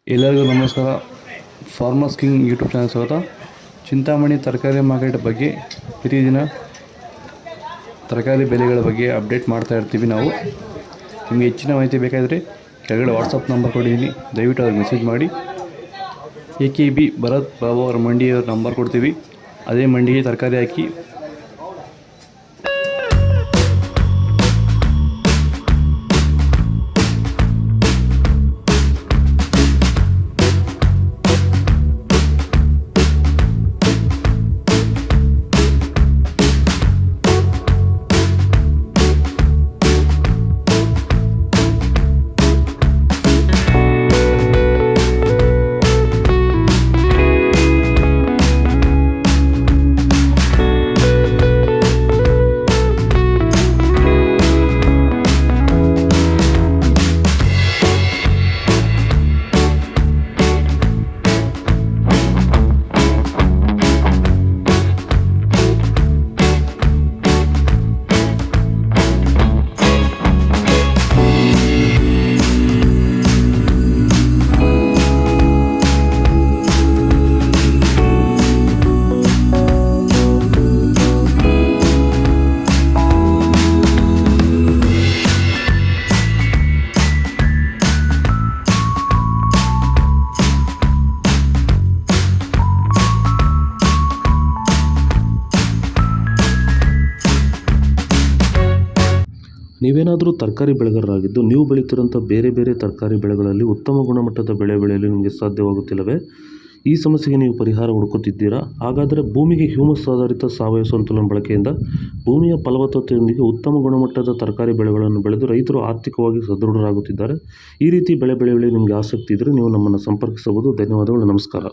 ಎಲ್ಲರಿಗೂ ನಮಸ್ಕಾರ. Farmers king YouTube channel ಸ್ವಾಗತ. ಚಿಂತಾಮಣಿ ತರಕಾರಿ ಮಾರ್ಕೆಟ್ ಬಗ್ಗೆ ಪ್ರತಿದಿನ ತರಕಾರಿ ಬೆಲೆಗಳ ಬಗ್ಗೆ ಅಪ್ಡೇಟ್ ಮಾಡ್ತಾ ಇರ್ತೀವಿ ನಾವು. ನಿಮಗೆ ಹೆಚ್ಚಿನ ಮಾಹಿತಿ ಬೇಕಾದರೆ ಕೆಳಗಡೆ ವಾಟ್ಸಪ್ ನಂಬರ್ ಕೊಟ್ಟಿದ್ದೀನಿ, ದಯವಿಟ್ಟು ಅವ್ರಿಗೆ ಮೆಸೇಜ್ ಮಾಡಿ. AKB ಭರತ್ ಬಾಬು ಅವರ ಮಂಡಿಯವರ ನಂಬರ್ ಕೊಡ್ತೀವಿ, ಅದೇ ಮಂಡಿಗೆ ತರಕಾರಿ ಹಾಕಿ ನೀವೇನಾದರೂ ತರಕಾರಿ ಬೆಳೆಗಾರರಾಗಿದ್ದು ನೀವು ಬೆಳೀತಿರೋಂಥ ಬೇರೆ ಬೇರೆ ತರಕಾರಿ ಬೆಳೆಗಳಲ್ಲಿ ಉತ್ತಮ ಗುಣಮಟ್ಟದ ಬೆಳೆ ಬೆಳೆಯಲು ನಿಮಗೆ ಸಾಧ್ಯವಾಗುತ್ತಿಲ್ಲವೇ? ಈ ಸಮಸ್ಯೆಗೆ ನೀವು ಪರಿಹಾರ ಹುಡುಕುತ್ತಿದ್ದೀರಾ? ಹಾಗಾದರೆ ಭೂಮಿಗೆ ಹ್ಯೂಮಸ್ ಆಧಾರಿತ ಸಾವಯವ ಸಂತುಲನ ಬಳಕೆಯಿಂದ ಭೂಮಿಯ ಫಲವತ್ತತೆಯೊಂದಿಗೆ ಉತ್ತಮ ಗುಣಮಟ್ಟದ ತರಕಾರಿ ಬೆಳೆಗಳನ್ನು ಬೆಳೆದು ರೈತರು ಆರ್ಥಿಕವಾಗಿ ಸದೃಢರಾಗುತ್ತಿದ್ದಾರೆ. ಈ ರೀತಿ ಬೆಳೆ ಬೆಳೆಯಲು ನಿಮಗೆ ಆಸಕ್ತಿ ಇದ್ದರೆ ನೀವು ನಮ್ಮನ್ನು ಸಂಪರ್ಕಿಸಬಹುದು. ಧನ್ಯವಾದಗಳು. ನಮಸ್ಕಾರ.